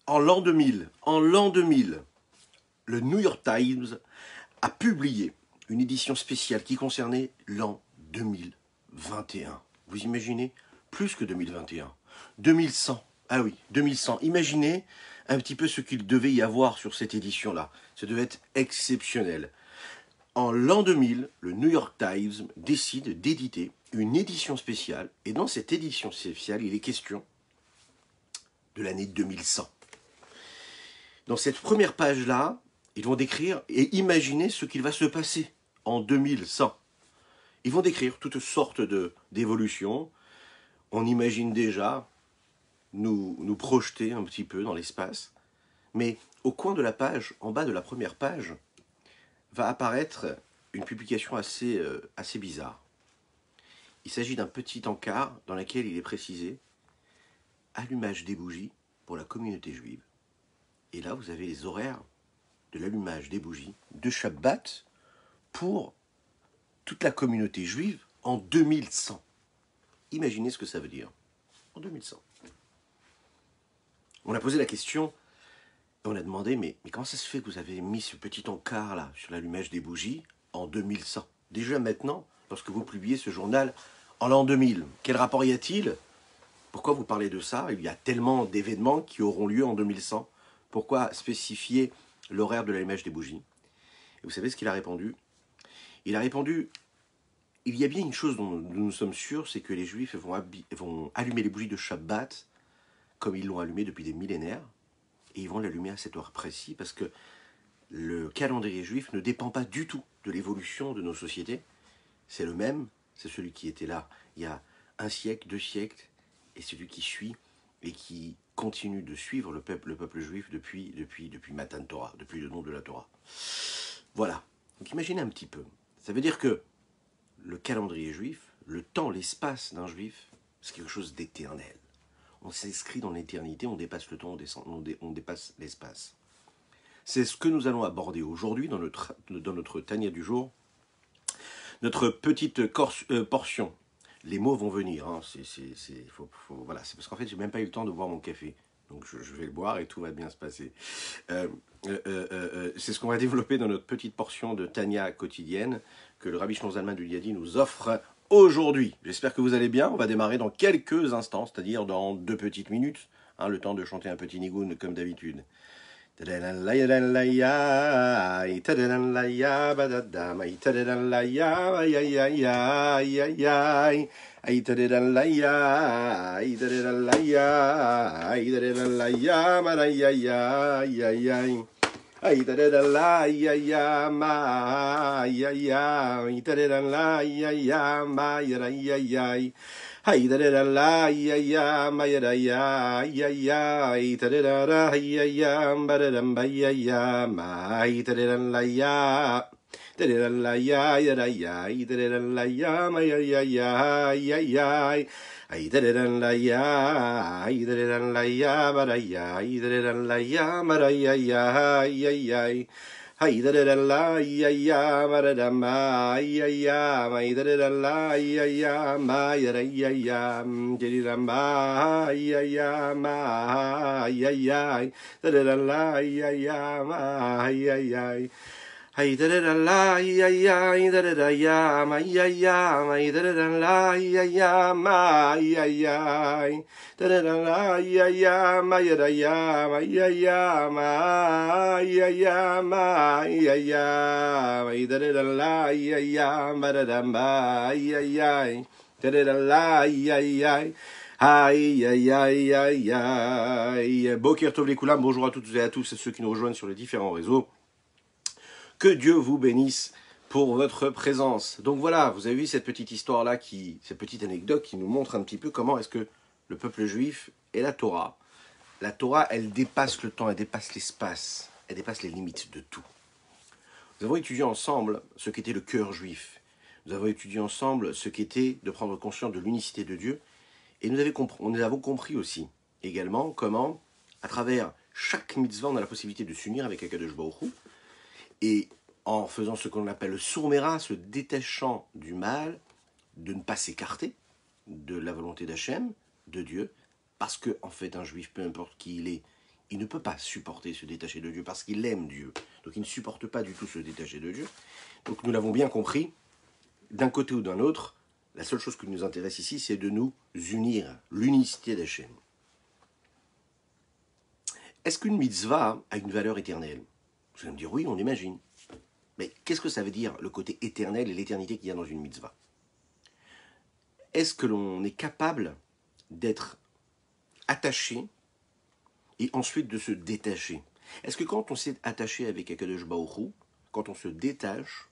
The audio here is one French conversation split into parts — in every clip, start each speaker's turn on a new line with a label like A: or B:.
A: En l'an 2000, le New York Times a publié une édition spéciale qui concernait l'an 2021. Vous imaginez? Plus que 2021. 2100. Ah oui, 2100. Imaginez un petit peu ce qu'il devait y avoir sur cette édition-là. Ça devait être exceptionnel. En l'an 2000, le New York Times décide d'éditer une édition spéciale. Et dans cette édition spéciale, il est question de l'année 2100. Dans cette première page-là, ils vont décrire et imaginer ce qu'il va se passer en 2100. Ils vont décrire toutes sortes d'évolutions. On imagine déjà nous projeter un petit peu dans l'espace. Mais au coin de la page, en bas de la première page, va apparaître une publication assez bizarre. Il s'agit d'un petit encart dans lequel il est précisé « Allumage des bougies pour la communauté juive ». Et là, vous avez les horaires de l'allumage des bougies de Shabbat pour toute la communauté juive en 2100. Imaginez ce que ça veut dire en 2100. On a posé la question, et on a demandé, mais comment ça se fait que vous avez mis ce petit encart là sur l'allumage des bougies en 2100? Déjà maintenant, lorsque vous publiez ce journal en l'an 2000, quel rapport y a-t-il? Pourquoi vous parlez de ça? Il y a tellement d'événements qui auront lieu en 2100. Pourquoi spécifier l'horaire de l'allumage des bougies? Et vous savez ce qu'il a répondu? Il a répondu, il y a bien une chose dont nous sommes sûrs, c'est que les Juifs vont allumer les bougies de Shabbat comme ils l'ont allumé depuis des millénaires, et ils vont l'allumer à cette heure précise, parce que le calendrier juif ne dépend pas du tout de l'évolution de nos sociétés. C'est le même, c'est celui qui était là il y a 1 siècle, 2 siècles, et celui qui suit et qui continue de suivre le peuple juif depuis Matan Torah, depuis le nom de la Torah. Voilà. Donc imaginez un petit peu. Ça veut dire que le calendrier juif, le temps, l'espace d'un juif, c'est quelque chose d'éternel. On s'inscrit dans l'éternité, on dépasse le temps, on dépasse l'espace. C'est ce que nous allons aborder aujourd'hui dans notre Tania du jour. Notre petite portion. Les mots vont venir. Hein. Voilà. C'est parce qu'en fait, j'ai même pas eu le temps de boire mon café. Donc je vais le boire et tout va bien se passer. C'est ce qu'on va développer dans notre petite portion de Tania quotidienne que le Rabbi Shlomo Zalman de Liadi nous offre aujourd'hui. J'espère que vous allez bien. On va démarrer dans quelques instants, c'est-à-dire dans 2 petites minutes. Hein, le temps de chanter un petit nigoun comme d'habitude. Hay da da la ya ya ma ya da ya ya ya ita da da ya ya ba da ba ya ya ma ita da la ya da da la ya ya da ya ita da la ya ma ya ya ya ya ya ay da da la ya ay da la ya ba da ya ay da la ya ma da ya ya ya ya Hay da da la ya ya ma da ma ya ya ma da da la ya ya ma ya da ya ya da ma ya ya ma ya ya da da la ya ya ma ya ya Hay da da la ya ya da da ya ma ya ya ma da da la ya ya ma ya ya da da la ya ya ma ya da ya ma ya ya ma ya ya ma ya ya ma da da la ya ya ma da ma ya ya da da la ya ya Aïe, aïe, aïe, aïe, aïe. Boker Tov les Koulam, bonjour à toutes et à tous, et ceux qui nous rejoignent sur les différents réseaux. Que Dieu vous bénisse pour votre présence. Donc voilà, vous avez vu cette petite histoire-là, cette petite anecdote qui nous montre un petit peu comment est-ce que le peuple juif et la Torah, elle dépasse le temps, elle dépasse l'espace, elle dépasse les limites de tout. Nous avons étudié ensemble ce qu'était le cœur juif. Nous avons étudié ensemble ce qu'était de prendre conscience de l'unicité de Dieu. Et nous avons compris aussi, également, comment, à travers chaque mitzvah, on a la possibilité de s'unir avec Akadosh Baruch Hu, et en faisant ce qu'on appelle le sourmera, se détachant du mal, de ne pas s'écarter de la volonté d'Hachem, de Dieu, parce que en fait un juif, peu importe qui il est, il ne peut pas supporter se détacher de Dieu parce qu'il aime Dieu. Donc il ne supporte pas du tout se détacher de Dieu. Donc nous l'avons bien compris, d'un côté ou d'un autre, la seule chose qui nous intéresse ici, c'est de nous unir, l'unicité d'Hachem. Est-ce qu'une mitzvah a une valeur éternelle? Vous allez me dire oui, on l'imagine. Mais qu'est-ce que ça veut dire le côté éternel et l'éternité qu'il y a dans une mitzvah? Est-ce que l'on est capable d'être attaché et ensuite de se détacher? Est-ce que quand on s'est attaché avec Akadosh Baruch Hu, quand on se détache,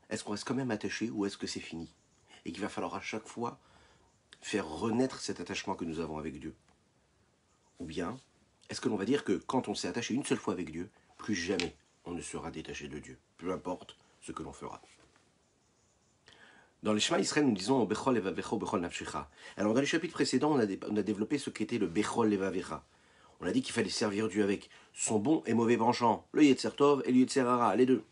A: est-ce qu'on reste quand même attaché ou est-ce que c'est fini? Et qu'il va falloir à chaque fois faire renaître cet attachement que nous avons avec Dieu? Ou bien, est-ce que l'on va dire que quand on s'est attaché une seule fois avec Dieu, plus jamais on ne sera détaché de Dieu, peu importe ce que l'on fera? Dans les Shema Israël, nous disons Bechol levavecha bechol nafshecha. Alors dans les chapitres précédents, on a développé ce qu'était le Bechol levavecha. On a dit qu'il fallait servir Dieu avec son bon et mauvais penchant, le Yetzer Tov et le Yetzer Hara, les deux.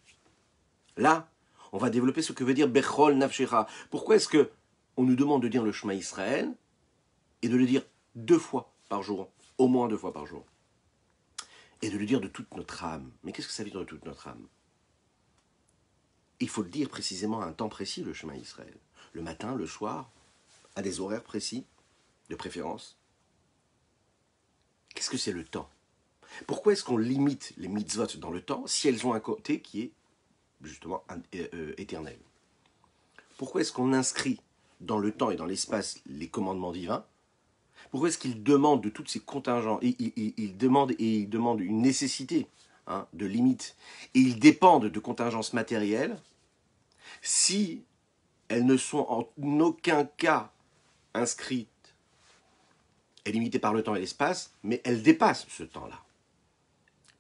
A: Là, on va développer ce que veut dire Bechol nafshecha. Pourquoi est-ce que on nous demande de dire le Shema Israël et de le dire 2 fois par jour, au moins 2 fois par jour, et de le dire de toute notre âme? Mais qu'est-ce que ça veut dire de toute notre âme? Il faut le dire précisément à un temps précis, le Shema Israël. Le matin, le soir, à des horaires précis, de préférence. Qu'est-ce que c'est le temps? Pourquoi est-ce qu'on limite les mitzvot dans le temps si elles ont un côté qui est justement éternel? Pourquoi est-ce qu'on inscrit dans le temps et dans l'espace les commandements divins? Pourquoi est-ce qu'il demande de toutes ces contingents, il demande une nécessité de limite, et ils dépendent de contingences matérielles si elles ne sont en aucun cas inscrites et limitées par le temps et l'espace, mais elles dépassent ce temps-là,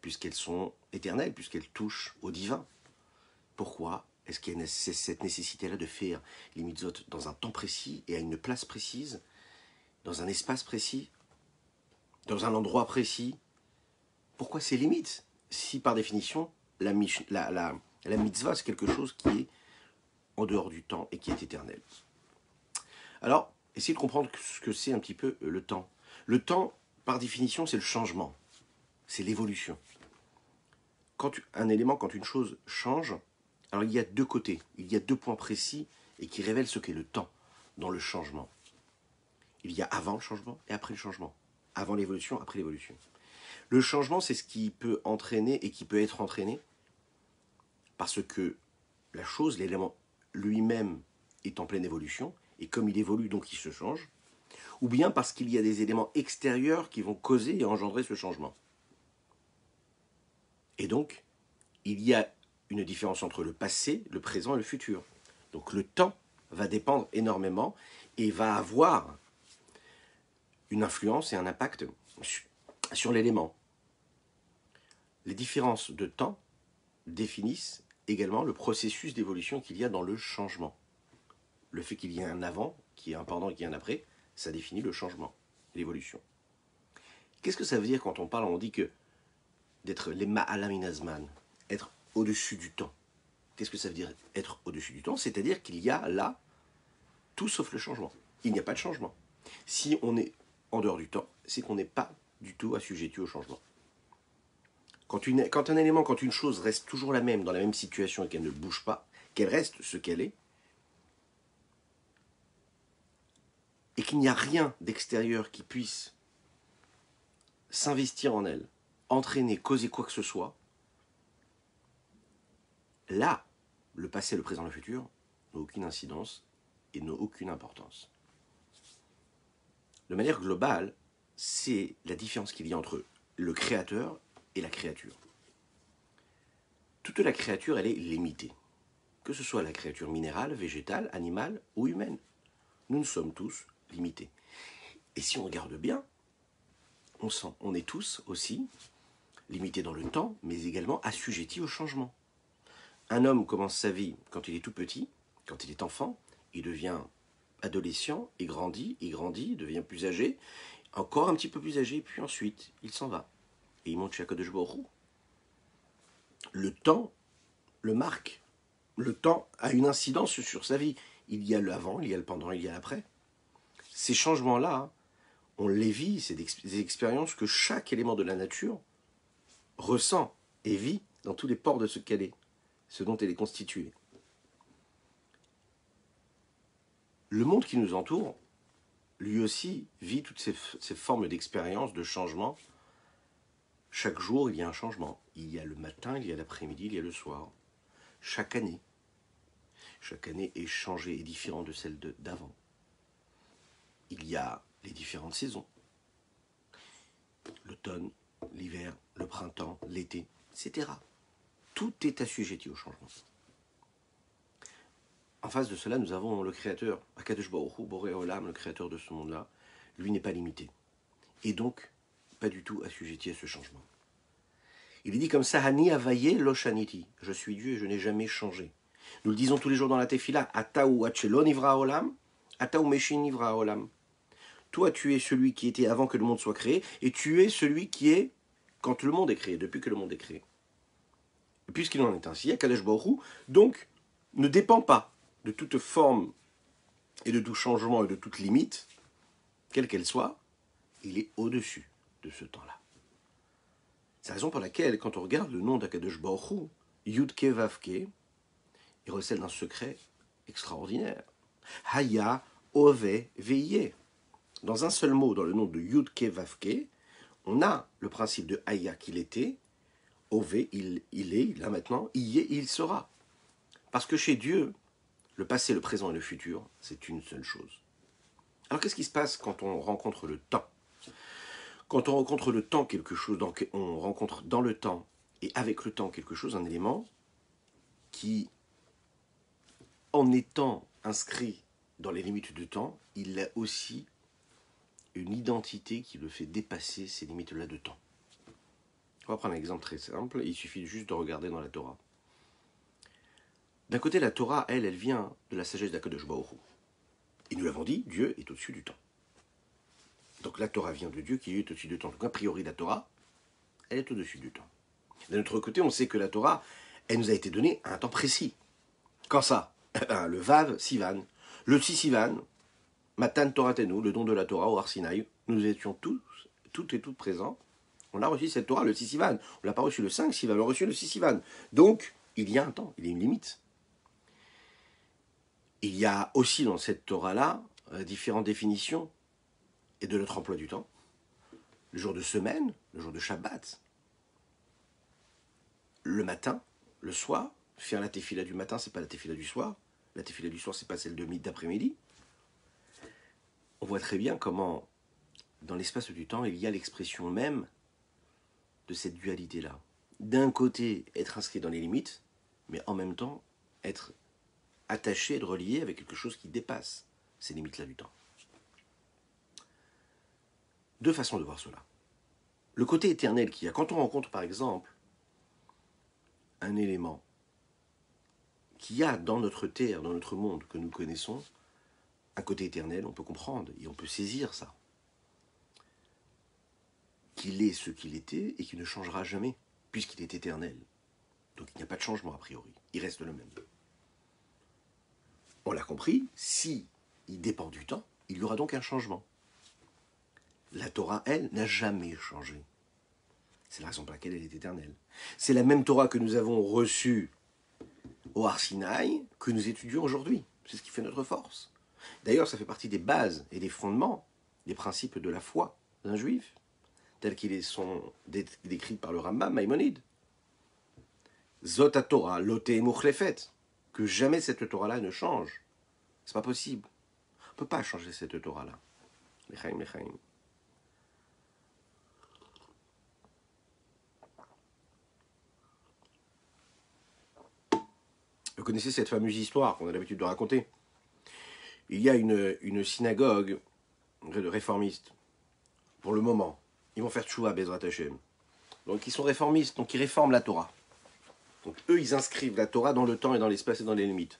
A: puisqu'elles sont éternelles, puisqu'elles touchent au divin. Pourquoi est-ce qu'il y a cette nécessité-là de faire les mitzvot dans un temps précis et à une place précise, dans un espace précis, dans un endroit précis? Pourquoi ces limites? Si par définition, la mitzvah, c'est quelque chose qui est en dehors du temps et qui est éternel. Alors, essayez de comprendre ce que c'est un petit peu le temps. Le temps, par définition, c'est le changement. C'est l'évolution. Quand une chose change, alors il y a 2 côtés. Il y a 2 points précis et qui révèlent ce qu'est le temps dans le changement. Il y a avant le changement et après le changement. Avant l'évolution, après l'évolution. Le changement, c'est ce qui peut entraîner et qui peut être entraîné parce que la chose, l'élément lui-même est en pleine évolution, et comme il évolue, donc il se change, ou bien parce qu'il y a des éléments extérieurs qui vont causer et engendrer ce changement. Et donc, il y a une différence entre le passé, le présent et le futur. Donc le temps va dépendre énormément et va avoir une influence et un impact sur l'élément. Les différences de temps définissent également le processus d'évolution qu'il y a dans le changement. Le fait qu'il y ait un avant, qu'il y ait un pendant et qu'il y ait un après, ça définit le changement, l'évolution. Qu'est-ce que ça veut dire quand on dit que d'être les ma'alaminazman, être au-dessus du temps? Qu'est-ce que ça veut dire être au-dessus du temps? C'est-à-dire qu'il y a là tout sauf le changement. Il n'y a pas de changement. Si on est en dehors du temps, c'est qu'on n'est pas du tout assujetti au changement. Quand une chose reste toujours la même, dans la même situation et qu'elle ne bouge pas, qu'elle reste ce qu'elle est, et qu'il n'y a rien d'extérieur qui puisse s'investir en elle, entraîner, causer quoi que ce soit, là, le passé, le présent, le futur n'ont aucune incidence et n'ont aucune importance. De manière globale, c'est la différence qu'il y a entre le créateur et la créature. Toute la créature, elle est limitée. Que ce soit la créature minérale, végétale, animale ou humaine. Nous sommes tous limités. Et si on regarde bien, on est tous aussi limités dans le temps, mais également assujettis au changement. Un homme commence sa vie quand il est tout petit, quand il est enfant, il devient adolescent, il grandit, devient plus âgé, encore un petit peu plus âgé, puis ensuite, il s'en va. Et il monte chez Akadosh Baruch Hu. Le temps le marque. Le temps a une incidence sur sa vie. Il y a le avant, il y a le pendant, il y a l'après. Ces changements-là on les vit, c'est des expériences que chaque élément de la nature ressent et vit dans tous les pores de ce qu'elle est, ce dont elle est constituée. Le monde qui nous entoure, lui aussi, vit toutes ces formes d'expérience, de changement. Chaque jour, il y a un changement. Il y a le matin, il y a l'après-midi, il y a le soir. Chaque année est changée et différente de celle d'avant. Il y a les différentes saisons. L'automne, l'hiver, le printemps, l'été, etc. Tout est assujetti au changement. En face de cela, nous avons le Créateur, Akadosh Baruch Hu, Boré Olam, le Créateur de ce monde-là. Lui n'est pas limité. Et donc, pas du tout assujetti à ce changement. Il est dit comme ça, Hani Avaye Loshaniti. Je suis Dieu et je n'ai jamais changé. Nous le disons tous les jours dans la Tefila, Ataou Achelon Ivra Olam, Ataou Meshin Ivra Olam. Toi, tu es celui qui était avant que le monde soit créé, et tu es celui qui est quand le monde est créé, depuis que le monde est créé. Et puisqu'il en est ainsi, Akadosh Baruch Hu, donc, ne dépend pas de toute forme et de tout changement et de toute limite, quelle qu'elle soit, il est au-dessus de ce temps-là. C'est la raison pour laquelle, quand on regarde le nom d'Akadosh Baruch Hu, Yud-Ke Vav-Ke, il recèle d'un secret extraordinaire. Haya Ove Veye. Dans un seul mot, dans le nom de Yud-Ke Vav-Ke, on a le principe de Haya qu'il était, Ove, il est, là maintenant, Iye, il sera. Parce que chez Dieu, le passé, le présent et le futur, c'est une seule chose. Alors qu'est-ce qui se passe quand on rencontre le temps ? Quand on rencontre le temps quelque chose, donc on rencontre dans le temps et avec le temps quelque chose, un élément qui, en étant inscrit dans les limites du temps, il a aussi une identité qui le fait dépasser ces limites-là de temps. On va prendre un exemple très simple, il suffit juste de regarder dans la Torah. D'un côté, la Torah, elle vient de la sagesse d'Akadosh Baruch Hu. Et nous l'avons dit, Dieu est au-dessus du temps. Donc la Torah vient de Dieu qui est au-dessus du temps. Donc a priori, la Torah, elle est au-dessus du temps. D'un autre côté, on sait que la Torah, elle nous a été donnée à un temps précis. Quand ça ? Le Vav Sivan. Le 6 Sivan, Matan Toratenu, le don de la Torah au Har Sinaï, nous étions toutes et toutes présents. On a reçu cette Torah le 6 Sivan. On ne l'a pas reçu le 5 Sivan, on l'a reçu le 6 Sivan. Donc, il y a un temps, il y a une limite. Il y a aussi dans cette Torah-là différentes définitions et de notre emploi du temps. Le jour de semaine, le jour de Shabbat, le matin, le soir. Faire la tefila du matin, c'est pas la tefila du soir. La tefila du soir, c'est pas celle d'après-midi. On voit très bien comment, dans l'espace du temps, il y a l'expression même de cette dualité-là. D'un côté, être inscrit dans les limites, mais en même temps, être attaché, être relié avec quelque chose qui dépasse ces limites-là du temps. Deux façons de voir cela. Le côté éternel qu'il y a, quand on rencontre par exemple un élément qu'il y a dans notre terre, dans notre monde que nous connaissons, un côté éternel, on peut comprendre et on peut saisir ça. Qu'il est ce qu'il était et qu'il ne changera jamais, puisqu'il est éternel. Donc il n'y a pas de changement a priori, il reste le même. On l'a compris, si il dépend du temps, il y aura donc un changement. La Torah, elle, n'a jamais changé. C'est la raison pour laquelle elle est éternelle. C'est la même Torah que nous avons reçue au Har Sinaï que nous étudions aujourd'hui. C'est ce qui fait notre force. D'ailleurs, ça fait partie des bases et des fondements, des principes de la foi d'un juif, tels qu'ils sont décrits par le Rambam Maïmonide. Zot Torah, loté mouchlefet, que jamais cette Torah-là ne change. C'est pas possible. On ne peut pas changer cette Torah-là. Lechaim, lechaim. Vous connaissez cette fameuse histoire qu'on a l'habitude de raconter. Il y a une synagogue de réformistes, pour le moment. Ils vont faire tchouva, Bezrat Hashem. Donc ils sont réformistes, donc ils réforment la Torah. Donc eux, ils inscrivent la Torah dans le temps et dans l'espace et dans les limites.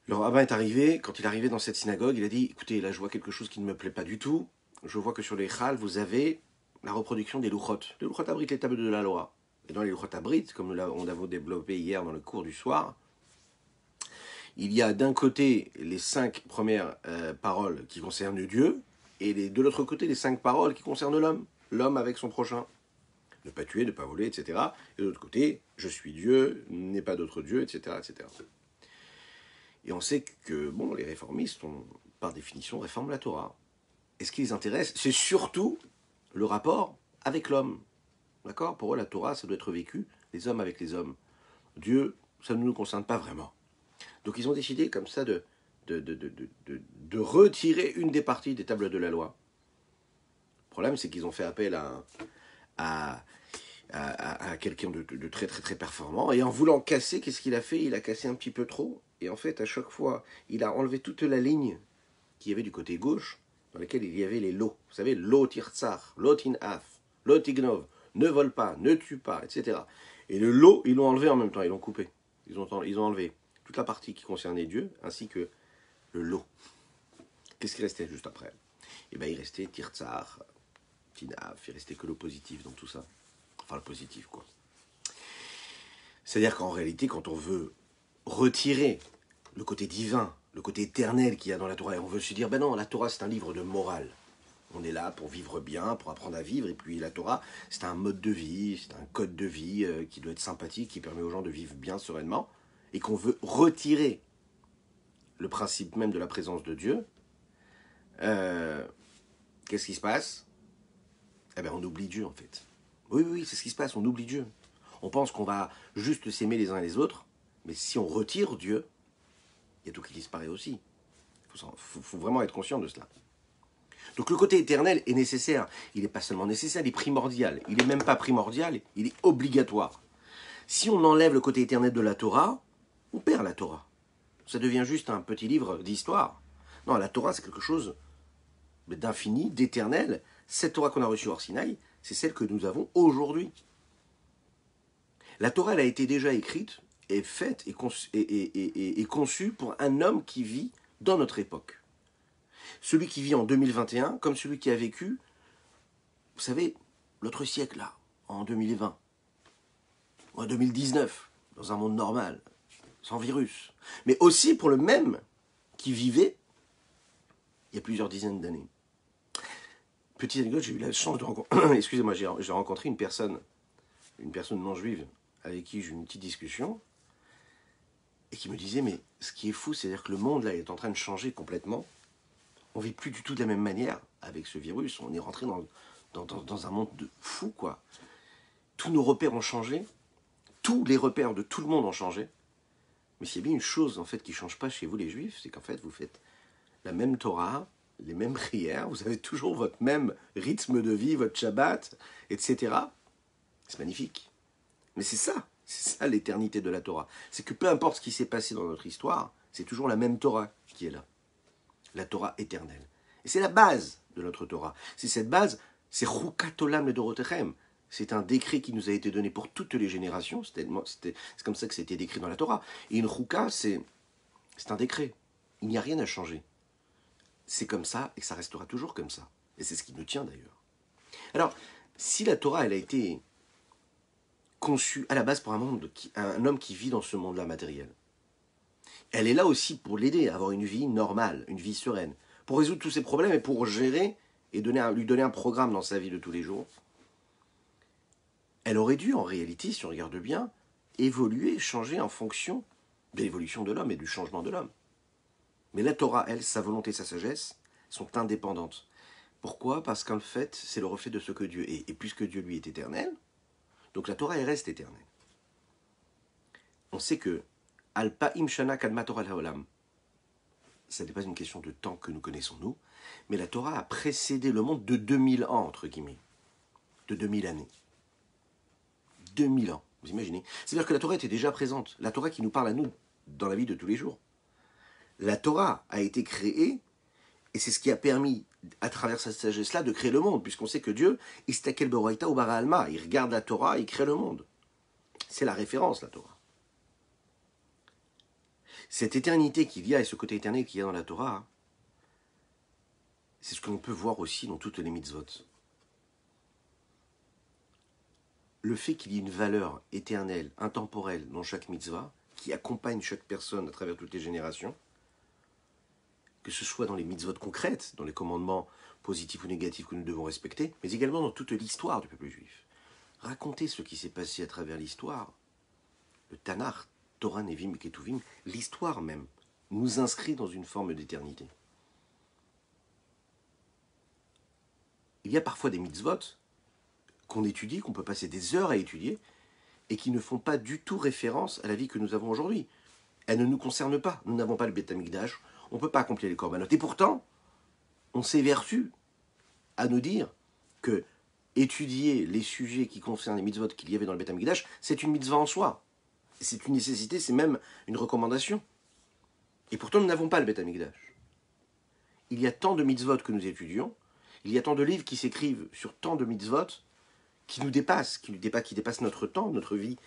A: Le rabbin est arrivé, quand il est arrivé dans cette synagogue, il a dit, écoutez, là je vois quelque chose qui ne me plaît pas du tout. Je vois que sur les chals, vous avez la reproduction des louchot. Les louchot abritent les tables de la loi. Et dans les louchot abrites, comme on l'avait développé hier dans le cours du soir, il y a d'un côté les 5 premières paroles qui concernent Dieu, et de l'autre côté, les 5 paroles qui concernent l'homme. L'homme avec son prochain. Ne pas tuer, ne pas voler, etc. Et de l'autre côté, je suis Dieu, n'est pas d'autre Dieu, etc., etc. Et on sait que, bon, les réformistes, par définition, réforment la Torah. Et ce qui les intéresse, c'est surtout le rapport avec l'homme. D'accord? Pour eux, la Torah, ça doit être vécu, les hommes avec les hommes. Dieu, ça ne nous concerne pas vraiment. Donc ils ont décidé comme ça de retirer une des parties des tables de la loi. Le problème, c'est qu'ils ont fait appel à quelqu'un de très très très performant, et en voulant casser, qu'est-ce qu'il a fait? Il a cassé un petit peu trop, et en fait, à chaque fois, il a enlevé toute la ligne qu'il y avait du côté gauche, dans laquelle il y avait les lots. Vous savez, lot tirtsar, lot inaf, lot ignov, ne vole pas, ne tue pas, etc. Et le lot, ils l'ont enlevé en même temps, ils l'ont coupé. Ils ont enlevé toute la partie qui concernait Dieu, ainsi que le lot. Qu'est-ce qui restait juste après? Eh bien, il restait tirtsar, tinaf, il restait que le positif dans tout ça. Enfin, le positif, quoi. C'est-à-dire qu'en réalité, quand on veut retirer le côté divin, le côté éternel qu'il y a dans la Torah, et on veut se dire, ben non, la Torah, c'est un livre de morale. On est là pour vivre bien, pour apprendre à vivre, et puis la Torah, c'est un mode de vie, c'est un code de vie qui doit être sympathique, qui permet aux gens de vivre bien, sereinement, et qu'on veut retirer le principe même de la présence de Dieu. Qu'est-ce qui se passe? Eh bien, on oublie Dieu, en fait. Oui, c'est ce qui se passe, on oublie Dieu. On pense qu'on va juste s'aimer les uns et les autres, mais si on retire Dieu, il y a tout qui disparaît aussi. Il faut vraiment être conscient de cela. Donc le côté éternel est nécessaire. Il n'est pas seulement nécessaire, il est primordial. Il n'est même pas primordial, il est obligatoire. Si on enlève le côté éternel de la Torah, on perd la Torah. Ça devient juste un petit livre d'histoire. Non, la Torah, c'est quelque chose d'infini, d'éternel. Cette Torah qu'on a reçue hors Sinaï, c'est celle que nous avons aujourd'hui. La Torah, elle a été déjà écrite et faite et conçue pour un homme qui vit dans notre époque. Celui qui vit en 2021, comme celui qui a vécu, vous savez, l'autre siècle, là, en 2020, ou en 2019, dans un monde normal, sans virus. Mais aussi pour le même qui vivait il y a plusieurs dizaines d'années. Petite anecdote, j'ai eu la chance de rencontrer, excusez-moi, j'ai rencontré une personne non juive, avec qui j'ai eu une petite discussion, et qui me disait, mais ce qui est fou, c'est-à-dire que le monde là est en train de changer complètement. On ne vit plus du tout de la même manière avec ce virus. On est rentré dans un monde de fou, quoi. Tous nos repères ont changé. Tous les repères de tout le monde ont changé. Mais s'il y a bien une chose, en fait, qui ne change pas chez vous, les Juifs, c'est qu'en fait, vous faites la même Torah, les mêmes prières, vous avez toujours votre même rythme de vie, votre Shabbat, etc. C'est magnifique. Mais c'est ça l'éternité de la Torah. C'est que peu importe ce qui s'est passé dans notre histoire, c'est toujours la même Torah qui est là. La Torah éternelle. Et c'est la base de notre Torah. C'est cette base, c'est Chukat Olam Ledorotechem. C'est un décret qui nous a été donné pour toutes les générations. C'est comme ça que c'était décrit dans la Torah. Et une Chouka, c'est un décret. Il n'y a rien à changer. C'est comme ça et ça restera toujours comme ça. Et c'est ce qui nous tient d'ailleurs. Alors, si la Torah, elle a été conçue à la base pour un homme qui vit dans ce monde-là matériel, elle est là aussi pour l'aider à avoir une vie normale, une vie sereine, pour résoudre tous ses problèmes et pour gérer et lui donner un programme dans sa vie de tous les jours. Elle aurait dû, en réalité, si on regarde bien, évoluer, changer en fonction de l'évolution de l'homme et du changement de l'homme. Mais la Torah, elle, sa volonté, sa sagesse, sont indépendantes. Pourquoi? Parce qu'en fait, c'est le reflet de ce que Dieu est. Et puisque Dieu, lui, est éternel, donc la Torah, elle reste éternelle. On sait que Al-Pa'im Shana Kadma Torah Haolam, ça n'est pas une question de temps que nous connaissons, nous, mais la Torah a précédé le monde de 2000 ans, entre guillemets. De 2000 années. 2000 ans, vous imaginez? C'est-à-dire que la Torah était déjà présente. La Torah qui nous parle à nous, dans la vie de tous les jours. La Torah a été créée, et c'est ce qui a permis, à travers cette sagesse-là, de créer le monde, puisqu'on sait que Dieu, Istakel Beroraita ou Bara Alma, il regarde la Torah, il crée le monde. C'est la référence, la Torah. Cette éternité qu'il y a, et ce côté éternel qu'il y a dans la Torah, c'est ce que l'on peut voir aussi dans toutes les mitzvot. Le fait qu'il y ait une valeur éternelle, intemporelle dans chaque mitzvah, qui accompagne chaque personne à travers toutes les générations, que ce soit dans les mitzvot concrètes, dans les commandements positifs ou négatifs que nous devons respecter, mais également dans toute l'histoire du peuple juif. Raconter ce qui s'est passé à travers l'histoire, le Tanakh, Torah, Nevim et Ketuvim, l'histoire même, nous inscrit dans une forme d'éternité. Il y a parfois des mitzvot qu'on étudie, qu'on peut passer des heures à étudier, et qui ne font pas du tout référence à la vie que nous avons aujourd'hui. Elles ne nous concernent pas. Nous n'avons pas le Beth Amikdash, on ne peut pas accomplir les korbanot. Et pourtant, on s'évertue à nous dire que étudier les sujets qui concernent les mitzvot qu'il y avait dans le Beth Amikdash, c'est une mitzvah en soi. C'est une nécessité, c'est même une recommandation. Et pourtant, nous n'avons pas le Beth Amikdash. Il y a tant de mitzvot que nous étudions, il y a tant de livres qui s'écrivent sur tant de mitzvot qui nous dépassent, qui dépassent notre temps, notre vie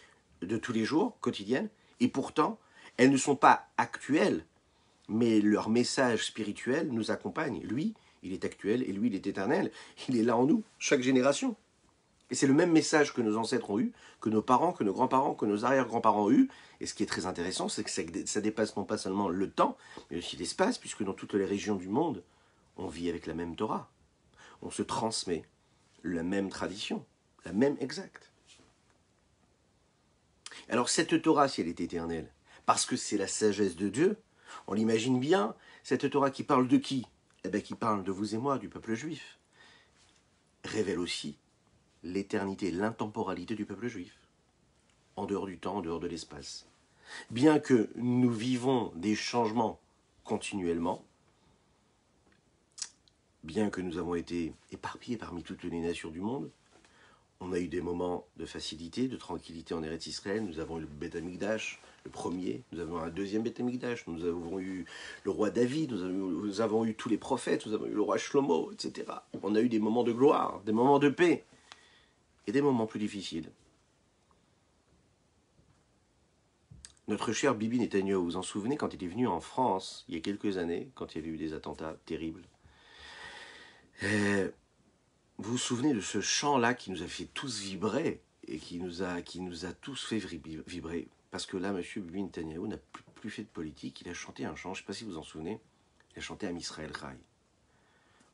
A: de tous les jours, quotidienne, et pourtant, elles ne sont pas actuelles, mais leur message spirituel nous accompagne. Lui, il est actuel, et lui, il est éternel. Il est là en nous, chaque génération. Et c'est le même message que nos ancêtres ont eu, que nos parents, que nos grands-parents, que nos arrière-grands-parents ont eu. Et ce qui est très intéressant, c'est que ça dépasse non pas seulement le temps, mais aussi l'espace, puisque dans toutes les régions du monde, on vit avec la même Torah. On se transmet la même tradition, la même exacte. Alors cette Torah, si elle est éternelle, parce que c'est la sagesse de Dieu, on l'imagine bien, cette Torah qui parle de qui? Eh bien, qui parle de vous et moi, du peuple juif, révèle aussi l'éternité, l'intemporalité du peuple juif, en dehors du temps, en dehors de l'espace. Bien que nous vivons des changements continuellement, bien que nous avons été éparpillés parmi toutes les nations du monde, on a eu des moments de facilité, de tranquillité en Eretz Israël. Nous avons eu le Beth Amikdash, le premier. Nous avons un deuxième Beth Amikdash. Nous avons eu le roi David. Nous avons eu tous les prophètes. Nous avons eu le roi Shlomo, etc. On a eu des moments de gloire, des moments de paix et des moments plus difficiles. Notre cher Bibi Netanyahu, vous vous en souvenez quand il est venu en France, il y a quelques années, quand il y a eu des attentats terribles. Vous vous souvenez de ce chant-là qui nous a fait tous vibrer et qui nous a tous fait vibrer. Parce que là, M. Bibi Netanyahu n'a plus fait de politique. Il a chanté un chant, je ne sais pas si vous vous en souvenez. Il a chanté Am Israël Chai.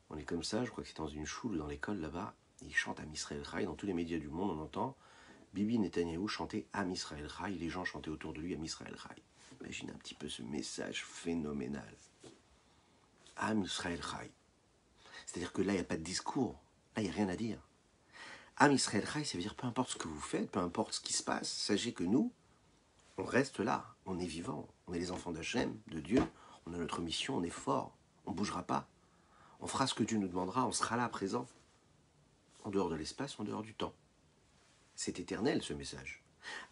A: On est comme ça, je crois que c'est dans une choule dans l'école là-bas. Il chante Am Israël Chai. Dans tous les médias du monde, on entend Bibi Netanyahu chanter Am Israël Chai. Les gens chantaient autour de lui Am Israël Chai. Imaginez un petit peu ce message phénoménal. Am Israël Chai. C'est-à-dire que là, il n'y a pas de discours. Là, il n'y a rien à dire. Am Israël Chai, ça veut dire peu importe ce que vous faites, peu importe ce qui se passe, sachez que nous, on reste là, on est vivant, on est les enfants d'Hachem, de Dieu, on a notre mission, on est fort, on ne bougera pas. On fera ce que Dieu nous demandera, on sera là, présent, en dehors de l'espace, en dehors du temps. C'est éternel, ce message.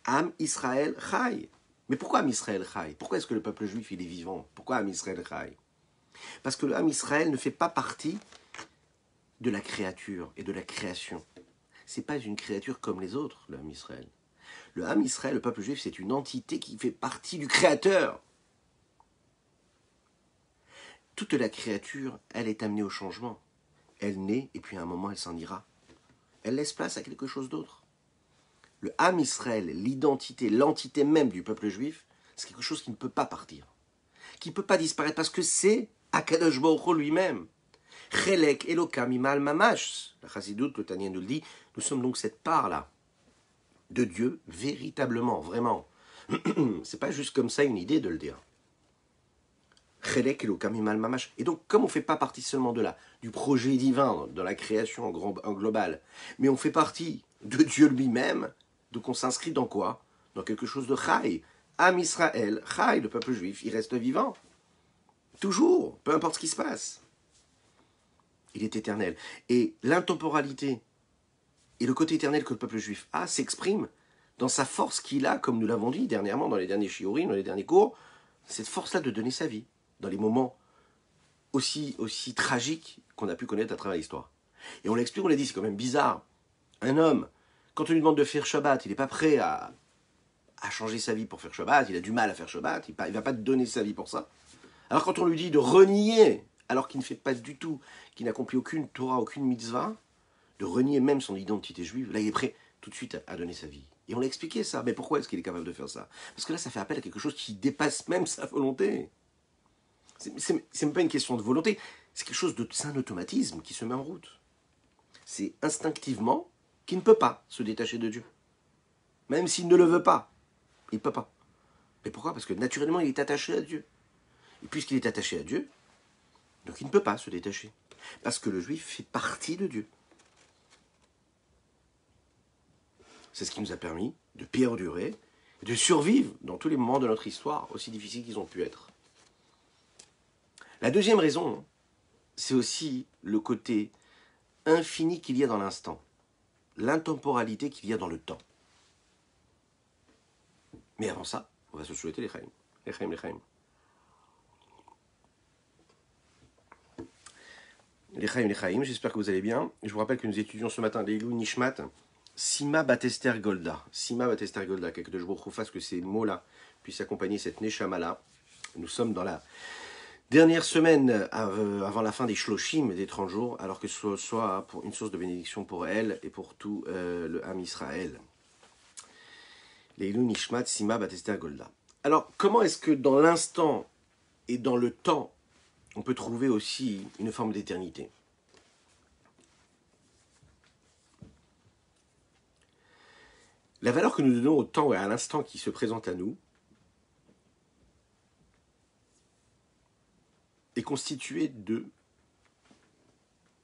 A: Am Israël Chai. Mais pourquoi Am Israël Chai? Pourquoi est-ce que le peuple juif, il est vivant? Pourquoi Am Israël Chai? Parce que le Am Israël ne fait pas partie de la créature et de la création. C'est pas une créature comme les autres, le Ham Israël. Le Ham Israël, le peuple juif, c'est une entité qui fait partie du Créateur. Toute la créature, elle est amenée au changement. Elle naît et puis à un moment, elle s'en ira. Elle laisse place à quelque chose d'autre. Le Ham Israël, l'identité, l'entité même du peuple juif, c'est quelque chose qui ne peut pas partir, qui ne peut pas disparaître parce que c'est Akadosh Baruch Hu lui-même. Chelek Elokam Imal Mamash. La Chassidoute, le Tanya nous le dit, nous sommes donc cette part-là de Dieu, véritablement, vraiment. C'est pas juste comme ça une idée de le dire. Chelek Elokam Imal Mamash. Et donc, comme on ne fait pas partie seulement de du projet divin, de la création en global, mais on fait partie de Dieu lui-même, donc on s'inscrit dans quoi? Dans quelque chose de Chai. Am Israël, Chai, le peuple juif, il reste vivant. Toujours, peu importe ce qui se passe. Il est éternel. Et l'intemporalité et le côté éternel que le peuple juif a s'exprime dans sa force qu'il a, comme nous l'avons dit dernièrement dans les derniers shiurim, dans les derniers cours, cette force-là de donner sa vie dans les moments aussi tragiques qu'on a pu connaître à travers l'histoire. Et on l'explique, on l'a dit, c'est quand même bizarre. Un homme, quand on lui demande de faire Shabbat, il n'est pas prêt à changer sa vie pour faire Shabbat, il a du mal à faire Shabbat, il ne va pas donner sa vie pour ça. Alors quand on lui dit de renier, alors qu'il ne fait pas du tout, qu'il n'accomplit aucune Torah, aucune mitzvah, de renier même son identité juive, là il est prêt tout de suite à donner sa vie. Et on l'a expliqué ça, mais pourquoi est-ce qu'il est capable de faire ça? Parce que là ça fait appel à quelque chose qui dépasse même sa volonté. C'est même pas une question de volonté, c'est quelque chose c'est un automatisme qui se met en route. C'est instinctivement qu'il ne peut pas se détacher de Dieu. Même s'il ne le veut pas, il ne peut pas. Mais pourquoi? Parce que naturellement, il est attaché à Dieu. Et puisqu'il est attaché à Dieu, donc il ne peut pas se détacher. Parce que le juif fait partie de Dieu. C'est ce qui nous a permis de perdurer, de survivre dans tous les moments de notre histoire, aussi difficiles qu'ils ont pu être. La deuxième raison, c'est aussi le côté infini qu'il y a dans l'instant, l'intemporalité qu'il y a dans le temps. Mais avant ça, on va se souhaiter les chaim. Les chaim, les chaim. Les chaim, les chaim, j'espère que vous allez bien. Je vous rappelle que nous étudions ce matin l'Eilou Nishmat, Sima Batester Golda. Sima Batester Golda, quelque chose, je vous fasse que ces mots-là puissent accompagner cette Neshama-là. Nous sommes dans la dernière semaine avant la fin des Shloshim, des 30 jours, alors que ce soit pour une source de bénédiction pour elle et pour tout le Ham Israël. L'Eilou Nishmat, Sima Batester Golda. Alors, comment est-ce que dans l'instant et dans le temps, on peut trouver aussi une forme d'éternité? La valeur que nous donnons au temps et à l'instant qui se présente à nous est constituée de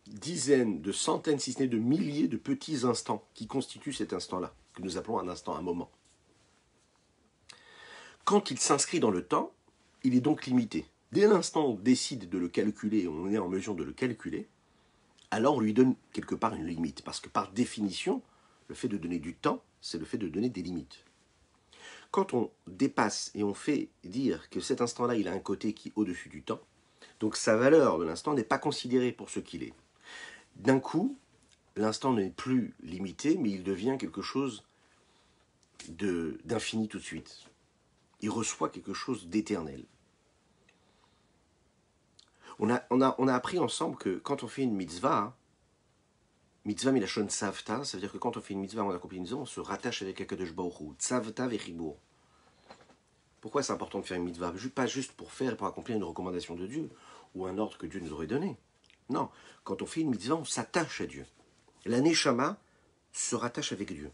A: dizaines, de centaines, si ce n'est de milliers de petits instants qui constituent cet instant-là, que nous appelons un instant, un moment. Quand il s'inscrit dans le temps, il est donc limité. Dès l'instant où on décide de le calculer, on est en mesure de le calculer, alors on lui donne quelque part une limite. Parce que par définition, le fait de donner du temps, c'est le fait de donner des limites. Quand on dépasse et on fait dire que cet instant-là, il a un côté qui est au-dessus du temps, donc sa valeur de l'instant n'est pas considérée pour ce qu'il est. D'un coup, l'instant n'est plus limité, mais il devient quelque chose d'infini tout de suite. Il reçoit quelque chose d'éternel. On a appris ensemble que quand on fait une mitzvah, mitzvah milachon tzavta, ça veut dire que quand on fait une mitzvah, on accomplit une mitzvah, on se rattache avec Akadosh Baruch Hu. Tzavta vechibur. Pourquoi c'est important de faire une mitzvah? Pas juste pour faire et pour accomplir une recommandation de Dieu ou un ordre que Dieu nous aurait donné. Non, quand on fait une mitzvah, on s'attache à Dieu. La neshama se rattache avec Dieu.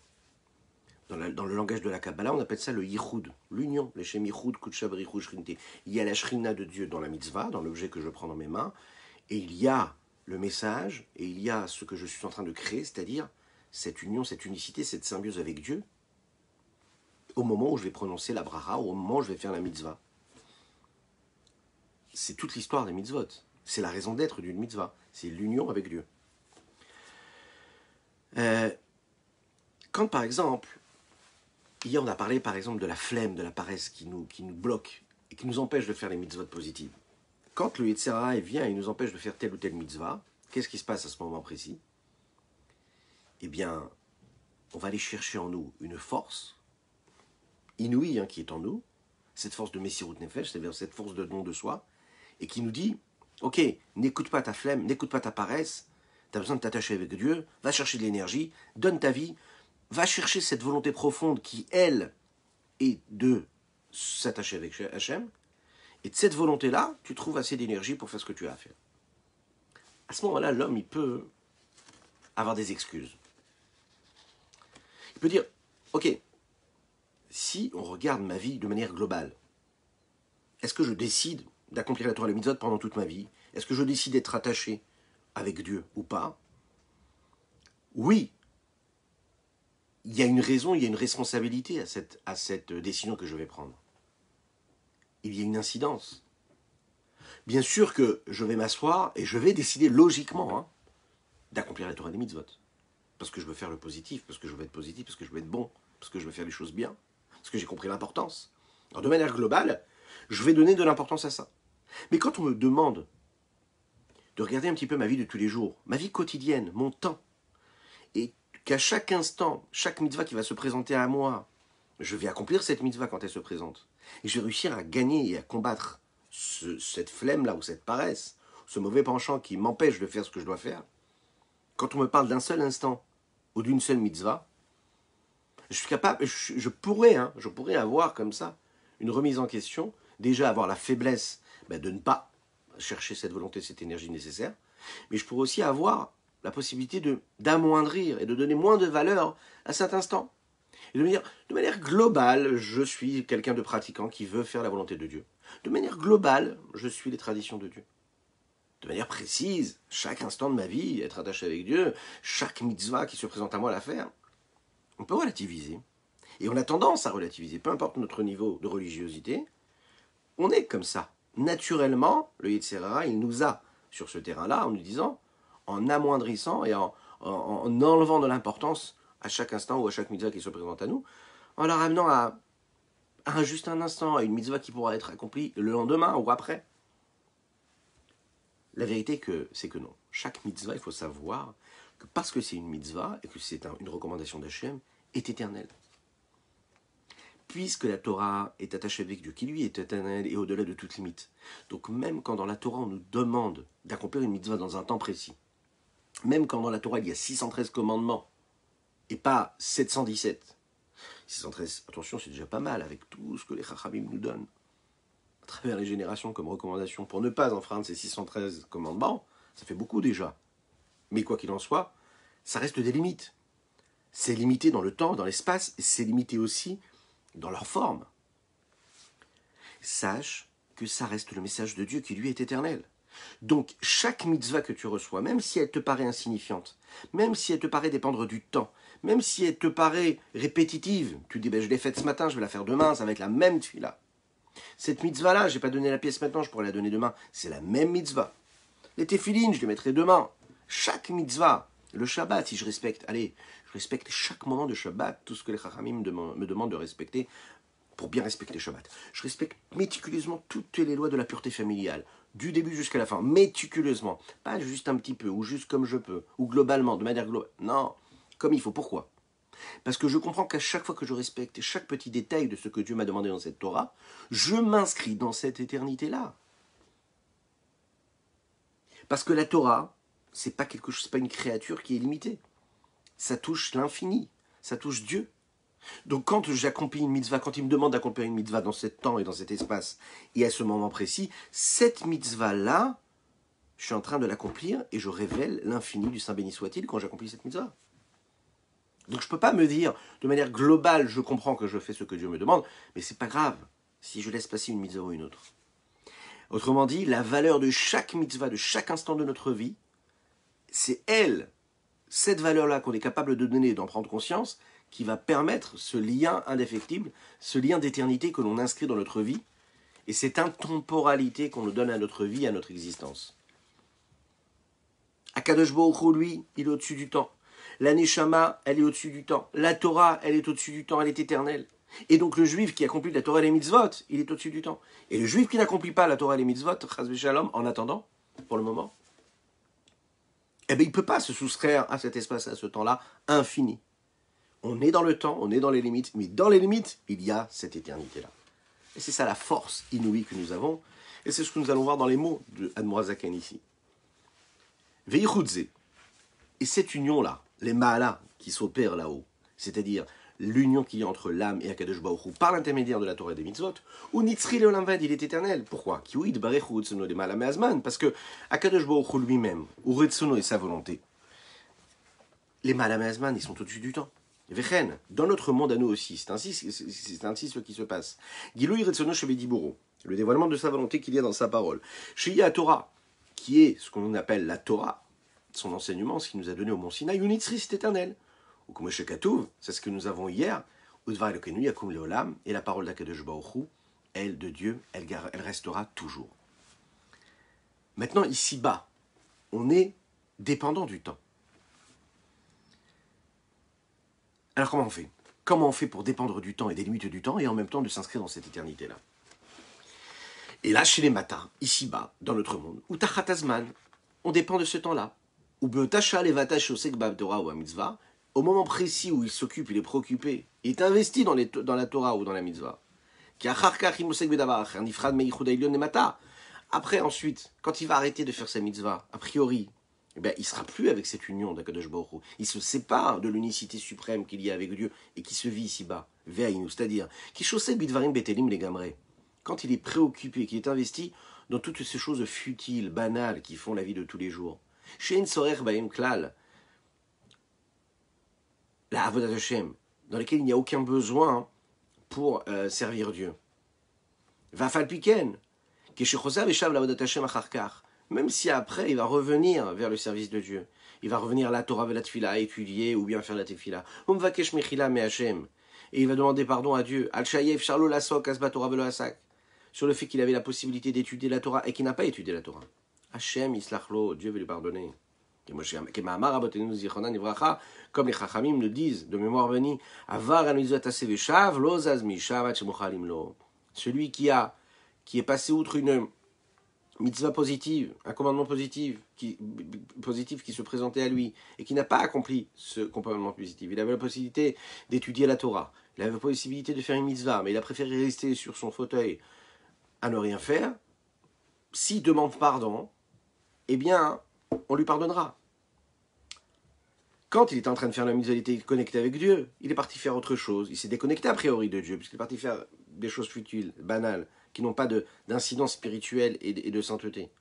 A: Dans le langage de la Kabbalah, on appelle ça le yichud, l'union, le shem yichud, kutcha b'richu shrinte. Il y a la shrina de Dieu dans la mitzvah, dans l'objet que je prends dans mes mains, et il y a le message, et il y a ce que je suis en train de créer, c'est-à-dire cette union, cette unicité, cette symbiose avec Dieu, au moment où je vais prononcer la bracha, au moment où je vais faire la mitzvah. C'est toute l'histoire des mitzvot. C'est la raison d'être d'une mitzvah. C'est l'union avec Dieu. Quand par exemple, hier on a parlé par exemple de la flemme, de la paresse qui nous bloque et qui nous empêche de faire les mitzvot positives. Quand le Yetzer Hara vient et nous empêche de faire telle ou telle mitzvah, qu'est-ce qui se passe à ce moment précis? Eh bien, on va aller chercher en nous une force inouïe qui est en nous, cette force de Messirut Nefesh, c'est-à-dire cette force de don de soi, et qui nous dit, ok, n'écoute pas ta flemme, n'écoute pas ta paresse, tu as besoin de t'attacher avec Dieu, va chercher de l'énergie, donne ta vie, va chercher cette volonté profonde qui, elle, est de s'attacher avec Hachem, et de cette volonté-là, tu trouves assez d'énergie pour faire ce que tu as à faire. À ce moment-là, l'homme, il peut avoir des excuses. Il peut dire, ok, si on regarde ma vie de manière globale, est-ce que je décide d'accomplir la Torah et le mitzvot pendant toute ma vie? Est-ce que je décide d'être attaché avec Dieu ou pas? Oui. Il y a une raison, il y a une responsabilité à cette décision que je vais prendre. Il y a une incidence. Bien sûr que je vais m'asseoir et je vais décider logiquement d'accomplir la Torah et les mitzvot. Parce que je veux faire le positif, parce que je veux être positif, parce que je veux être bon, parce que je veux faire les choses bien, parce que j'ai compris l'importance. Alors de manière globale, je vais donner de l'importance à ça. Mais quand on me demande de regarder un petit peu ma vie de tous les jours, ma vie quotidienne, mon temps, et qu'à chaque instant, chaque mitzvah qui va se présenter à moi, je vais accomplir cette mitzvah quand elle se présente, et je vais réussir à gagner et à combattre cette flemme-là, ou cette paresse, ce mauvais penchant qui m'empêche de faire ce que je dois faire, quand on me parle d'un seul instant, ou d'une seule mitzvah, je suis capable, je pourrais avoir comme ça une remise en question, déjà avoir la faiblesse de ne pas chercher cette volonté, cette énergie nécessaire, mais je pourrais aussi avoir la possibilité d'amoindrir et de donner moins de valeur à cet instant. Et de me dire, de manière globale, je suis quelqu'un de pratiquant qui veut faire la volonté de Dieu. De manière globale, je suis les traditions de Dieu. De manière précise, chaque instant de ma vie, être attaché avec Dieu, chaque mitzvah qui se présente à moi à la faire, on peut relativiser. Et on a tendance à relativiser, peu importe notre niveau de religiosité, on est comme ça. Naturellement, le Yetzer Hara, il nous a sur ce terrain-là en nous disant, en amoindrissant et en enlevant de l'importance à chaque instant ou à chaque mitzvah qui se présente à nous, en la ramenant à juste un instant, à une mitzvah qui pourra être accomplie le lendemain ou après. La vérité, c'est que non. Chaque mitzvah, il faut savoir que parce que c'est une mitzvah et que c'est une recommandation d'Hachem, est éternelle. Puisque la Torah est attachée avec Dieu, qui lui est éternel et au-delà de toute limite. Donc même quand dans la Torah on nous demande d'accomplir une mitzvah dans un temps précis, même quand dans la Torah il y a 613 commandements, et pas 717, 613, attention, c'est déjà pas mal avec tout ce que les Chachamim nous donnent à travers les générations comme recommandation pour ne pas enfreindre ces 613 commandements, ça fait beaucoup déjà. Mais quoi qu'il en soit, ça reste des limites. C'est limité dans le temps, dans l'espace, et c'est limité aussi dans leur forme. Sache que ça reste le message de Dieu qui lui est éternel. Donc chaque mitzvah que tu reçois, même si elle te paraît insignifiante, même si elle te paraît dépendre du temps, même si elle te paraît répétitive, tu dis je l'ai faite ce matin, je vais la faire demain, ça va être la même tefila. Cette mitzvah-là, je n'ai pas donné la pièce maintenant, je pourrais la donner demain, c'est la même mitzvah. Les téphilines, je les mettrai demain. Chaque mitzvah, le Shabbat, si je respecte, je respecte chaque moment de Shabbat, tout ce que les Chachamim me demandent de respecter pour bien respecter Shabbat. Je respecte méticuleusement toutes les lois de la pureté familiale, du début jusqu'à la fin, méticuleusement. Pas juste un petit peu, ou juste comme je peux, ou globalement, de manière globale. Non, comme il faut. Pourquoi ? Parce que je comprends qu'à chaque fois que je respecte chaque petit détail de ce que Dieu m'a demandé dans cette Torah, je m'inscris dans cette éternité-là. Parce que la Torah, c'est pas quelque chose, c'est pas une créature qui est limitée. Ça touche l'infini, ça touche Dieu. Donc quand j'accomplis une mitzvah, quand il me demande d'accomplir une mitzvah dans ce temps et dans cet espace, et à ce moment précis, cette mitzvah-là, je suis en train de l'accomplir et je révèle l'infini du Saint béni soit-il quand j'accomplis cette mitzvah. Donc je ne peux pas me dire, de manière globale, je comprends que je fais ce que Dieu me demande, mais c'est pas grave si je laisse passer une mitzvah ou une autre. Autrement dit, la valeur de chaque mitzvah, de chaque instant de notre vie, c'est elle, cette valeur-là qu'on est capable de donner et d'en prendre conscience, qui va permettre ce lien indéfectible, ce lien d'éternité que l'on inscrit dans notre vie, et cette intemporalité qu'on nous donne à notre vie, à notre existence. Akadosh Baruch Hu, lui, il est au-dessus du temps. La Neshama, elle est au-dessus du temps. La Torah, elle est au-dessus du temps, elle est éternelle. Et donc le juif qui accomplit la Torah et les mitzvot, il est au-dessus du temps. Et le juif qui n'accomplit pas la Torah et les mitzvot, chas v'shalom, en attendant, pour le moment, eh bien il ne peut pas se soustraire à cet espace, à ce temps-là, infini. On est dans le temps, on est dans les limites, mais dans les limites, il y a cette éternité-là. Et c'est ça la force inouïe que nous avons, et c'est ce que nous allons voir dans les mots de Admor Zaken ici. Veichudze. Et cette union-là, les Ma'ala qui s'opèrent là-haut, c'est-à-dire l'union qu'il y a entre l'âme et Akadosh Baruch Hu par l'intermédiaire de la Torah et des mitzvot, ou Nitzri Leolam Vad, il est éternel. Pourquoi ? Parce que Akadosh Baruch Hu lui-même, ou Retsono et sa volonté, les Ma'ala Me'azman, ils sont au-dessus du temps. Vechen, dans notre monde à nous aussi, c'est ainsi ce qui se passe. Gilui Retsono Shevediburo, le dévoilement de sa volonté qu'il y a dans sa parole. Shia Torah, qui est ce qu'on appelle la Torah, son enseignement, ce qu'il nous a donné au Mont Sinaï, Unitzri, c'est éternel. Ou comme Shekatouv, c'est ce que nous avons hier, Udvar Elokenu Yakum Leolam, et la parole d'Akadosh Baruch Hu, elle de Dieu, elle restera toujours. Maintenant, ici-bas, on est dépendant du temps. Alors comment on fait ? Comment on fait pour dépendre du temps et des limites du temps et en même temps de s'inscrire dans cette éternité-là ? Et là, chez les matins, ici-bas, dans notre monde, ou Tachatazman, on dépend de ce temps-là. Ou Beotacha Levata Shosek Bav Torah ou Mitzvah, au moment précis où il s'occupe, il est préoccupé, il est investi dans la Torah ou dans la Mitzvah. Après, ensuite, quand il va arrêter de faire sa Mitzvah, a priori, eh bien, il ne sera plus avec cette union d'Akadosh Baruch Hu. Il se sépare de l'unicité suprême qu'il y a avec Dieu et qui se vit ici-bas, Ve'ainu, c'est-à-dire, qui chaussait Bidvarim Betelim les Gamré. Quand il est préoccupé, qu'il est investi dans toutes ces choses futiles, banales, qui font la vie de tous les jours. Shein sorer baim klal, la avodat Hashem, dans lesquelles il n'y a aucun besoin pour servir Dieu. Vafal piken, keshechosav eshav la avodat Hashem acharkar, même si après il va revenir vers le service de Dieu, il va revenir à la Torah et la Tfila à étudier ou bien faire la Tefila. Umvakesh mechila me Hashem, et il va demander pardon à Dieu. Al shayev sharlo lasok asba Torah velo asak, sur le fait qu'il avait la possibilité d'étudier la Torah et qu'il n'a pas étudié la Torah. Hashem islachlo, Dieu va lui pardonner. Comme les Chachamim le disent de mémoire bénie, celui qui est passé outre une mitzvah positive, un commandement positif qui se présentait à lui et qui n'a pas accompli ce commandement positif. Il avait la possibilité d'étudier la Torah, il avait la possibilité de faire une mitzvah, mais il a préféré rester sur son fauteuil à ne rien faire. S'il demande pardon, eh bien, on lui pardonnera. Quand il était en train de faire la mitzvah, il était connecté avec Dieu, il est parti faire autre chose. Il s'est déconnecté a priori de Dieu, puisqu'il est parti faire des choses futiles, banales, qui n'ont pas d'incidence spirituelle et de sainteté.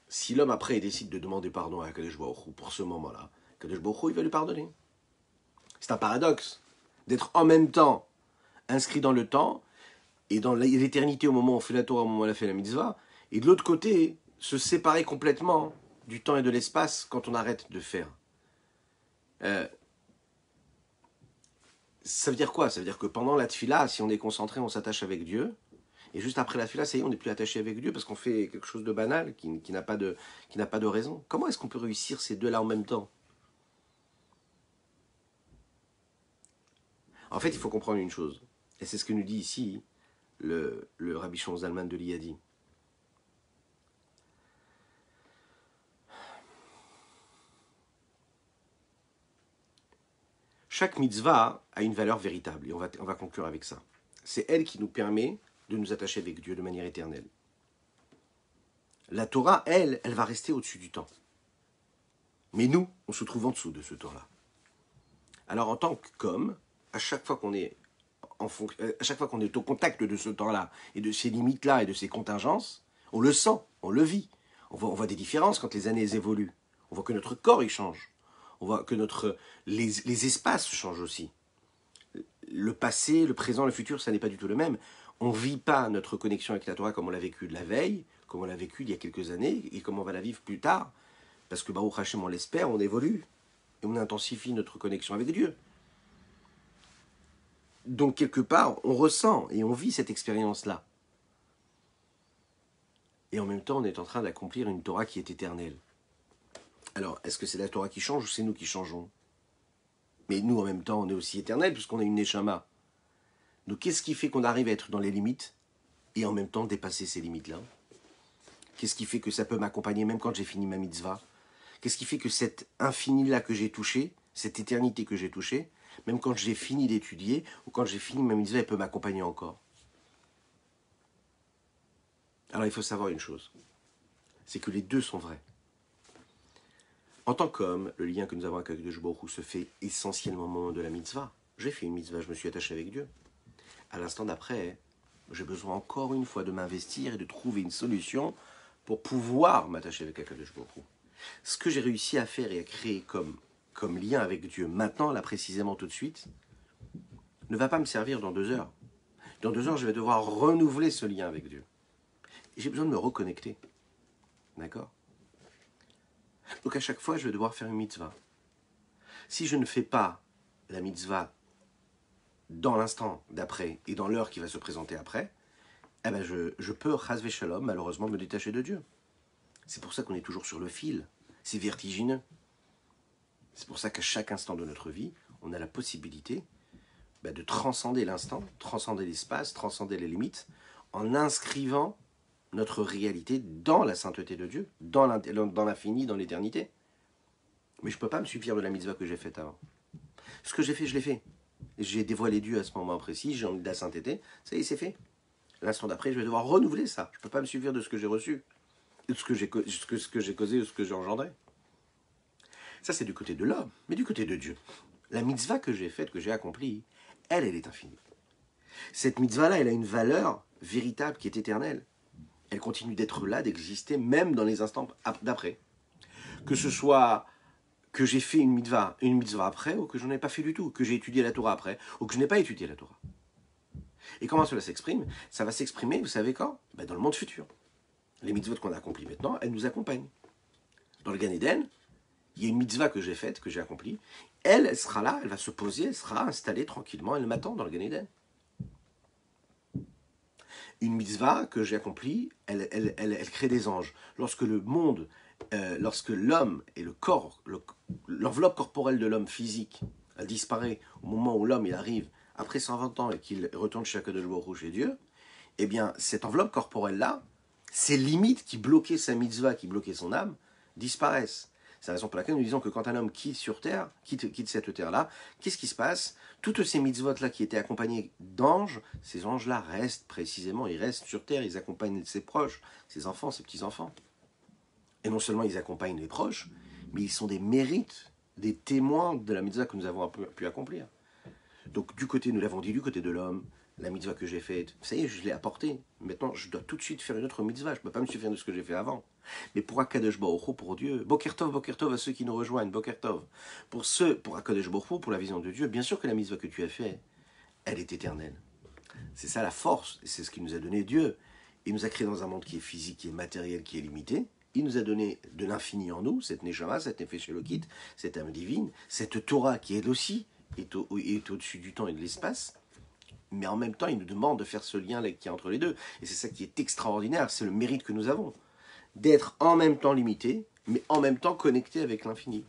A: Si l'homme après décide de demander pardon à Kadosh Baruch Hu pour ce moment-là, Kadosh Baruch Hu, il va lui pardonner. C'est un paradoxe d'être en même temps inscrit dans le temps et dans l'éternité au moment où on fait la Torah, au moment où on a fait la mitzvah, et de l'autre côté, se séparer complètement du temps et de l'espace quand on arrête de faire. Ça veut dire quoi? Ça veut dire que pendant la tfila, si on est concentré, on s'attache avec Dieu, et juste après la tfila, ça y est, on n'est plus attaché avec Dieu parce qu'on fait quelque chose de banal, qui n'a pas de raison. Comment est-ce qu'on peut réussir ces deux-là en même temps? En fait, il faut comprendre une chose, et c'est ce que nous dit ici le Rabbi Shimon Zalman de Liadi. Chaque mitzvah a une valeur véritable, et on va conclure avec ça. C'est elle qui nous permet de nous attacher avec Dieu de manière éternelle. La Torah, elle va rester au-dessus du temps. Mais nous, on se trouve en dessous de ce temps-là. Alors en tant qu'homme, à chaque fois qu'on est au contact de ce temps-là, et de ces limites-là, et de ces contingences, on le sent, on le vit. On voit des différences quand les années évoluent. On voit que notre corps, il change. On voit que les espaces changent aussi. Le passé, le présent, le futur, ça n'est pas du tout le même. On ne vit pas notre connexion avec la Torah comme on l'a vécu de la veille, comme on l'a vécu il y a quelques années, et comme on va la vivre plus tard. Parce que Baruch Hashem, on l'espère, on évolue, et on intensifie notre connexion avec Dieu. Donc quelque part, on ressent et on vit cette expérience-là. Et en même temps, on est en train d'accomplir une Torah qui est éternelle. Alors, est-ce que c'est la Torah qui change ou c'est nous qui changeons? Mais nous, en même temps, on est aussi éternel puisqu'on a une Neshama. Donc, qu'est-ce qui fait qu'on arrive à être dans les limites et en même temps dépasser ces limites-là? Qu'est-ce qui fait que ça peut m'accompagner même quand j'ai fini ma mitzvah? Qu'est-ce qui fait que cet infini-là que j'ai touché, cette éternité que j'ai touchée, même quand j'ai fini d'étudier ou quand j'ai fini ma mitzvah, elle peut m'accompagner encore? Alors, il faut savoir une chose, c'est que les deux sont vrais. En tant qu'homme, le lien que nous avons avec Akadosh Baruch Hu se fait essentiellement au moment de la mitzvah. J'ai fait une mitzvah, je me suis attaché avec Dieu. À l'instant d'après, j'ai besoin encore une fois de m'investir et de trouver une solution pour pouvoir m'attacher avec Akadosh Baruch Hu. Ce que j'ai réussi à faire et à créer comme lien avec Dieu maintenant, là précisément tout de suite, ne va pas me servir dans 2 heures. Dans 2 heures, je vais devoir renouveler ce lien avec Dieu. Et j'ai besoin de me reconnecter. D'accord ? Donc à chaque fois, je vais devoir faire une mitzvah. Si je ne fais pas la mitzvah dans l'instant d'après et dans l'heure qui va se présenter après, eh ben je peux, chas v'shalom, malheureusement, me détacher de Dieu. C'est pour ça qu'on est toujours sur le fil. C'est vertigineux. C'est pour ça qu'à chaque instant de notre vie, on a la possibilité de transcender l'instant, transcender l'espace, transcender les limites, en inscrivant notre réalité dans la sainteté de Dieu, dans l'infini, dans l'éternité. Mais je ne peux pas me suffire de la mitzvah que j'ai faite avant. Ce que j'ai fait, je l'ai fait. J'ai dévoilé Dieu à ce moment précis, j'ai envie de la sainteté, ça y est, c'est fait. L'instant d'après, je vais devoir renouveler ça. Je ne peux pas me suffire de ce que j'ai reçu, de ce que j'ai causé, de ce que j'ai engendré. Ça, c'est du côté de l'homme, mais du côté de Dieu. La mitzvah que j'ai faite, que j'ai accomplie, elle est infinie. Cette mitzvah-là, elle a une valeur véritable qui est éternelle. Elle continue d'être là, d'exister, même dans les instants d'après. Que ce soit que j'ai fait une mitzvah après, ou que je n'en ai pas fait du tout, que j'ai étudié la Torah après, ou que je n'ai pas étudié la Torah. Et comment cela s'exprime? Ça va s'exprimer, vous savez quand? Dans le monde futur. Les mitzvot qu'on a accomplies maintenant, elles nous accompagnent. Dans le Gan Eden, il y a une mitzvah que j'ai faite, que j'ai accomplie. Elle sera là, elle va se poser, elle sera installée tranquillement, elle m'attend dans le Gan Eden. Une mitzvah que j'ai accomplie, elle crée des anges. Lorsque le monde, lorsque l'homme et le corps, l'enveloppe corporelle de l'homme physique, elle disparaît au moment où l'homme il arrive après 120 ans et qu'il retourne chez Akadosh Baruch Hu, chez Dieu, eh bien, cette enveloppe corporelle-là, ces limites qui bloquaient sa mitzvah, qui bloquaient son âme, disparaissent. C'est la raison pour laquelle nous disons que quand un homme quitte sur terre, quitte cette terre-là, qu'est-ce qui se passe? Toutes ces mitzvot-là qui étaient accompagnées d'anges, ces anges-là restent précisément, ils restent sur terre, ils accompagnent ses proches, ses enfants, ses petits-enfants. Et non seulement ils accompagnent les proches, mais ils sont des mérites, des témoins de la mitzvah que nous avons pu accomplir. Donc du côté, nous l'avons dit, du côté de l'homme, la mitzvah que j'ai faite, ça y est, je l'ai apportée. Maintenant, je dois tout de suite faire une autre mitzvah. Je ne peux pas me suffire de ce que j'ai fait avant. Mais pour Akadosh Baruch Hu, pour Dieu, Boker Tov à ceux qui nous rejoignent, Boker Tov. Pour Akadosh Baruch Hu, pour la vision de Dieu, bien sûr que la mitzvah que tu as faite, elle est éternelle. C'est ça la force, et c'est ce qui nous a donné Dieu. Il nous a créé dans un monde qui est physique, qui est matériel, qui est limité. Il nous a donné de l'infini en nous, cette Neshama, cette Nefesh Elokit, cette âme divine, cette Torah qui elle aussi est au-dessus du temps et de l'espace. Mais en même temps, il nous demande de faire ce lien qui est entre les deux. Et c'est ça qui est extraordinaire, c'est le mérite que nous avons. D'être en même temps limité, mais en même temps connecté avec l'infini.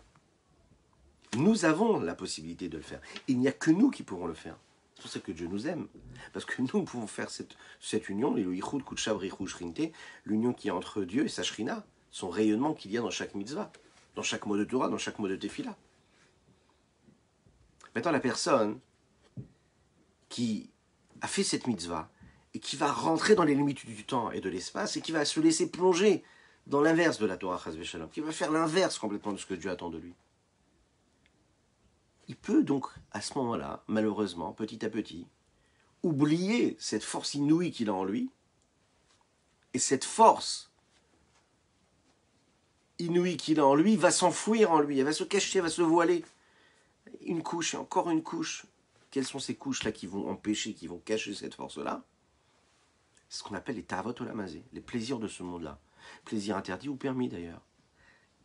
A: Nous avons la possibilité de le faire. Il n'y a que nous qui pourrons le faire. C'est pour ça que Dieu nous aime. Parce que nous pouvons faire cette union, l'union qui est entre Dieu et sa Shrina, son rayonnement qu'il y a dans chaque mitzvah, dans chaque mot de Torah, dans chaque mot de Tefila. Maintenant, la personne qui a fait cette mitzvah et qui va rentrer dans les limites du temps et de l'espace et qui va se laisser plonger dans l'inverse de la Torah Chas v'Shalom, qui va faire l'inverse complètement de ce que Dieu attend de lui. Il peut donc, à ce moment-là, malheureusement, petit à petit, oublier cette force inouïe qu'il a en lui, et cette force inouïe qu'il a en lui va s'enfouir en lui, elle va se cacher, elle va se voiler. Une couche et encore une couche. Quelles sont ces couches-là qui vont empêcher, qui vont cacher cette force-là? C'est ce qu'on appelle les ta'avot olamazé, les plaisirs de ce monde-là. Plaisirs interdits ou permis d'ailleurs,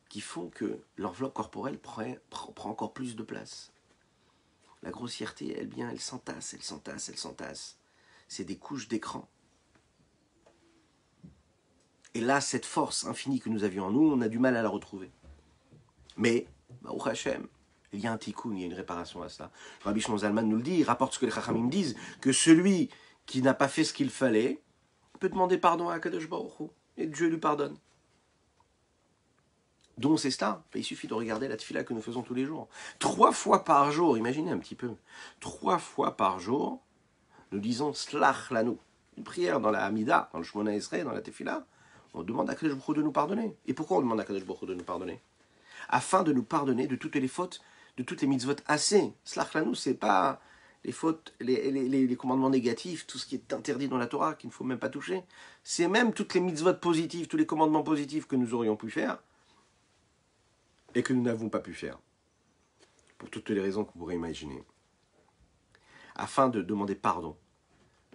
A: qui font que l'enveloppe corporelle prend encore plus de place. La grossièreté, elle s'entasse, elle s'entasse, elle s'entasse. C'est des couches d'écran. Et là, cette force infinie que nous avions en nous, on a du mal à la retrouver. Mais, Baruch Hashem, il y a un tikkun, il y a une réparation à cela. Rabbi Shimon Zalman nous le dit, il rapporte ce que les Chachamim disent, que celui qui n'a pas fait ce qu'il fallait peut demander pardon à Akadosh Baruch Hu, et Dieu lui pardonne. Donc c'est ça, il suffit de regarder la tefila que nous faisons tous les jours. 3 fois par jour, imaginez un petit peu, 3 fois par jour, nous disons Slach Lanu, une prière dans la Hamida, dans le Shmona Esrei, dans la tefila, on demande à Akadosh Baruch Hu de nous pardonner. Et pourquoi on demande à Akadosh Baruch Hu de nous pardonner? Afin de nous pardonner de toutes les fautes, de toutes les mitzvot assez. Slach Lanu, c'est pas les fautes, les commandements négatifs, tout ce qui est interdit dans la Torah, qu'il ne faut même pas toucher. C'est même toutes les mitzvot positives, tous les commandements positifs que nous aurions pu faire, et que nous n'avons pas pu faire, pour toutes les raisons qu'on pourrait imaginer, afin de demander pardon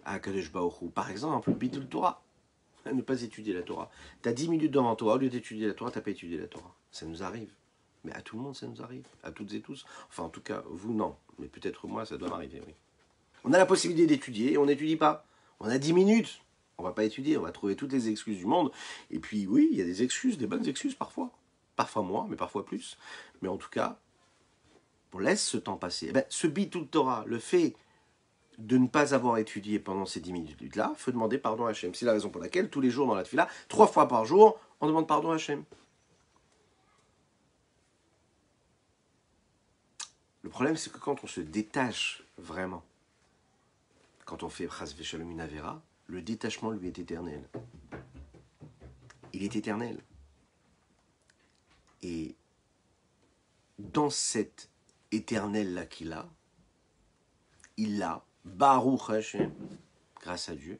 A: à Akadosh Baruch Hu. Par exemple, Bitul Torah, ne pas étudier la Torah. Tu as 10 minutes devant toi, au lieu d'étudier la Torah, tu n'as pas étudié la Torah. Ça nous arrive. Mais à tout le monde, ça nous arrive. À toutes et tous. Enfin, en tout cas, vous, non. Mais peut-être moi, ça doit m'arriver, oui. On a la possibilité d'étudier et on n'étudie pas. On a 10 minutes. On ne va pas étudier, on va trouver toutes les excuses du monde. Et puis, oui, il y a des excuses, des bonnes excuses parfois. Parfois moins, mais parfois plus. Mais en tout cas, on laisse ce temps passer. Eh bien, ce Bitul Torah, le fait de ne pas avoir étudié pendant ces 10 minutes-là, il faut demander pardon à Hachem. C'est la raison pour laquelle, tous les jours dans la tefila, 3 fois par jour, on demande pardon à Hachem. Le problème, c'est que quand on se détache vraiment, quand on fait Chas v'Shalom une Avera, le détachement, lui, est éternel. Il est éternel. Et dans cet éternel-là qu'il a, Baruch Hashem, grâce à Dieu,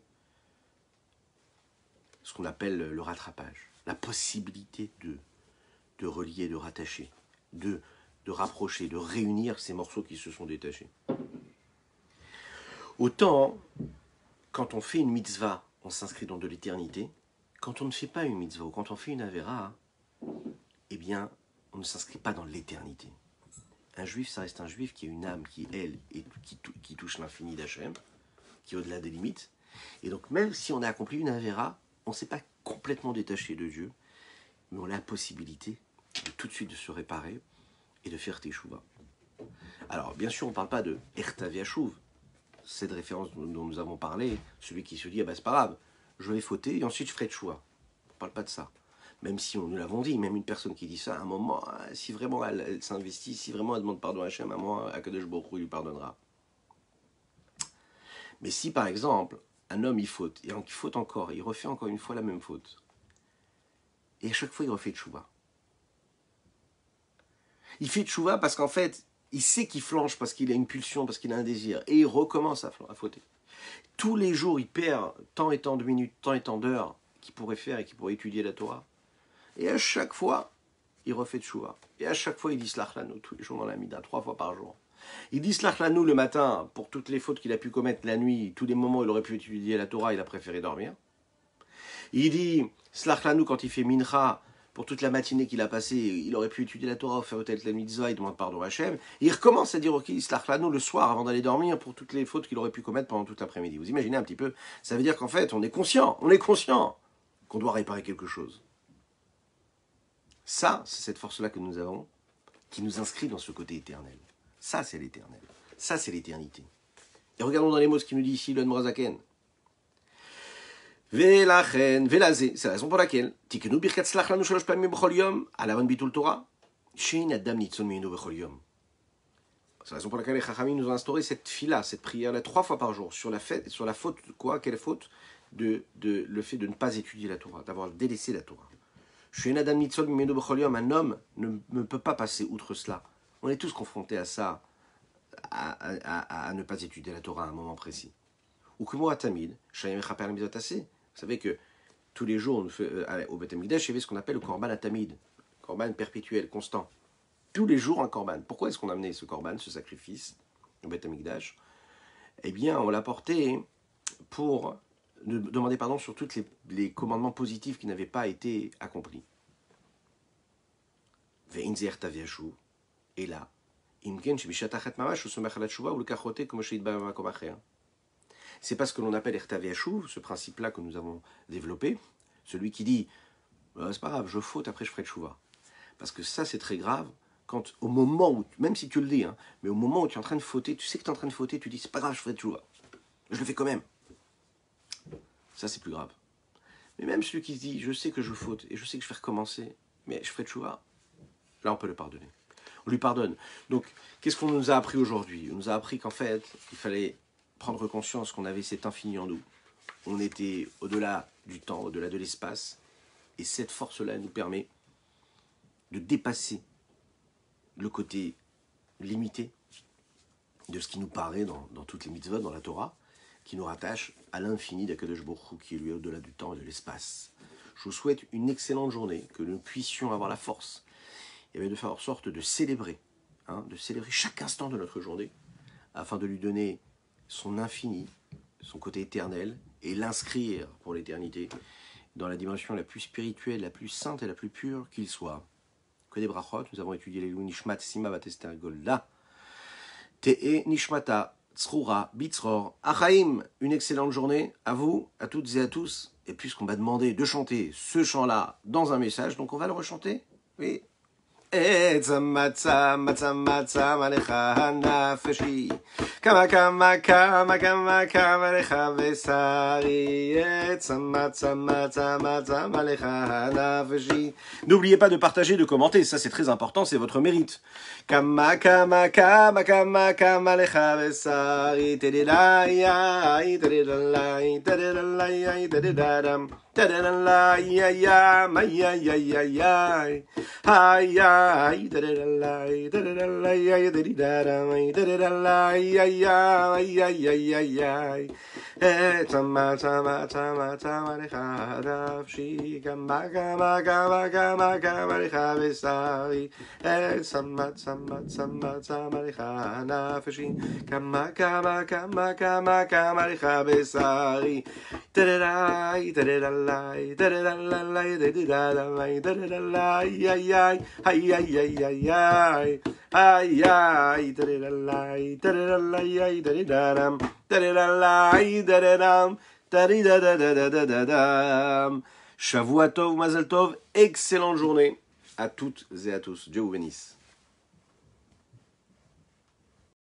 A: ce qu'on appelle le rattrapage, la possibilité de relier, de rattacher, de rapprocher, de réunir ces morceaux qui se sont détachés. Autant, quand on fait une mitzvah, on s'inscrit dans de l'éternité. Quand on ne fait pas une mitzvah, ou quand on fait une avera, eh bien, on ne s'inscrit pas dans l'éternité. Un juif, ça reste un juif qui a une âme qui, elle, qui touche l'infini d'Hachem, qui est au-delà des limites. Et donc, même si on a accompli une avera, on ne s'est pas complètement détaché de Dieu, mais on a la possibilité de tout de suite de se réparer et de faire teshuva. Alors, bien sûr, on ne parle pas de Ertav Yashuv, cette référence dont nous avons parlé, celui qui se dit, ah ben c'est pas grave, je vais fauter et ensuite je ferai teshuva. On ne parle pas de ça. Même si nous l'avons dit, même une personne qui dit ça, à un moment, si vraiment elle s'investit, si vraiment elle demande pardon à Hachem, à moi, Akadosh Baruch Hu lui pardonnera. Mais si par exemple, un homme il faute, et il faute encore, il refait encore une fois la même faute, et à chaque fois il refait teshuva. Il fait teshuva parce qu'en fait, il sait qu'il flanche parce qu'il a une pulsion, parce qu'il a un désir, et il recommence à fauter. Tous les jours, il perd tant et tant de minutes, tant et tant d'heures qu'il pourrait faire et qu'il pourrait étudier la Torah. Et à chaque fois, il refait teshuva. Et à chaque fois, il dit Slach Lanu, tous les jours dans la Mida, 3 fois par jour. Il dit Slach Lanu le matin pour toutes les fautes qu'il a pu commettre la nuit, tous les moments où il aurait pu étudier la Torah, il a préféré dormir. Il dit Slach Lanu quand il fait Mincha, pour toute la matinée qu'il a passée, il aurait pu étudier la Torah, faire peut-être la mitzvah, il demande pardon à Hachem. Et il recommence à dire ok, Slach Lanu le soir avant d'aller dormir pour toutes les fautes qu'il aurait pu commettre pendant toute l'après-midi. Vous imaginez un petit peu? Ça veut dire qu'en fait, on est conscient qu'on doit réparer quelque chose. Ça, c'est cette force-là que nous avons, qui nous inscrit dans ce côté éternel. Ça, c'est l'éternel. Ça, c'est l'éternité. Et regardons dans les mots ce qu'il nous dit ici, le Nbrazaken. Velachen, velazé, c'est la raison pour laquelle, tikenu birkat slach lanu shalosh pamim b'chol yom, alavon bitul Torah, shein adam nitzon meinu b'chol yom. C'est la raison pour laquelle les Chachamim nous ont instauré cette fila, cette prière-là, 3 fois par jour, sur la faute, quoi, quelle faute? Le fait de ne pas étudier la Torah, d'avoir délaissé la Torah. Un homme ne peut pas passer outre cela. On est tous confrontés à ça, à ne pas étudier la Torah à un moment précis. Ou que moi, Tamid, vous savez que tous les jours, on fait, au Beth Amikdash, il y avait ce qu'on appelle le Korban Atamid, Korban perpétuel, constant. Tous les jours, un Korban. Pourquoi est-ce qu'on a amené ce Korban, ce sacrifice, au Beth Amikdash? Eh bien, on l'a porté pour demander pardon sur tous les commandements positifs qui n'avaient pas été accomplis. Et là, c'est pas ce que l'on appelle Ertav Yashuv, ce principe-là que nous avons développé, celui qui dit c'est pas grave, je faute, après je ferai teshuva. Parce que ça, c'est très grave, quand au moment où, même si tu le dis, hein, mais au moment où tu es en train de fauter, tu sais que tu es en train de fauter, tu dis c'est pas grave, je ferai teshuva. Je le fais quand même. Ça, c'est plus grave. Mais même celui qui se dit je sais que je faute et je sais que je vais recommencer, mais je ferai teshuva, là on peut le pardonner. On lui pardonne. Donc, qu'est-ce qu'on nous a appris aujourd'hui? On nous a appris qu'en fait, il fallait prendre conscience qu'on avait cet infini en nous. On était au-delà du temps, au-delà de l'espace. Et cette force-là nous permet de dépasser le côté limité de ce qui nous paraît dans toutes les mitzvot, dans la Torah, qui nous rattache à l'infini d'Akadosh Baruch Hu, qui est lui au-delà du temps et de l'espace. Je vous souhaite une excellente journée, que nous puissions avoir la force et de faire en sorte de célébrer chaque instant de notre journée, afin de lui donner son infini, son côté éternel, et l'inscrire pour l'éternité dans la dimension la plus spirituelle, la plus sainte et la plus pure qu'il soit. Que des brachot, nous avons étudié les Nishmat Sima Batester Golda, Te'e Nishmata, Tzroura, Bitzror, Achaim. Une excellente journée à vous, à toutes et à tous. Et puisqu'on m'a demandé de chanter ce chant-là dans un message, donc on va le rechanter. Oui. עץ המצה, מצה מצה מלך הנפשי כמה כמה כמה כמה כמה לך בשרי עץ המצה מצה מצה מלך הנפשי. N'oubliez pas de partager, de commenter, ça c'est très important, c'est votre mérite. כמה כמה כמה כמה כמה לך בשרי תדלאי תדלאי תדלאי תדלאי תדלאי ay ay ay ay ay Tama tama tama tama lecha nafshi kama kama kama kama kama lecha besari Tama tama tama tama lecha nafshi kama kama kama kama kama lecha besari Tadadai tadadalai tadadalai tadadalai tadadalai ay ay ay ay ay ay ay ay ay tadadalai tadadalai ay tadadaram tadadalai tadadam tadadadadadadadam. Shavua tov, Mazel tov, excellente journée à toutes et à tous. Dieu vous bénisse.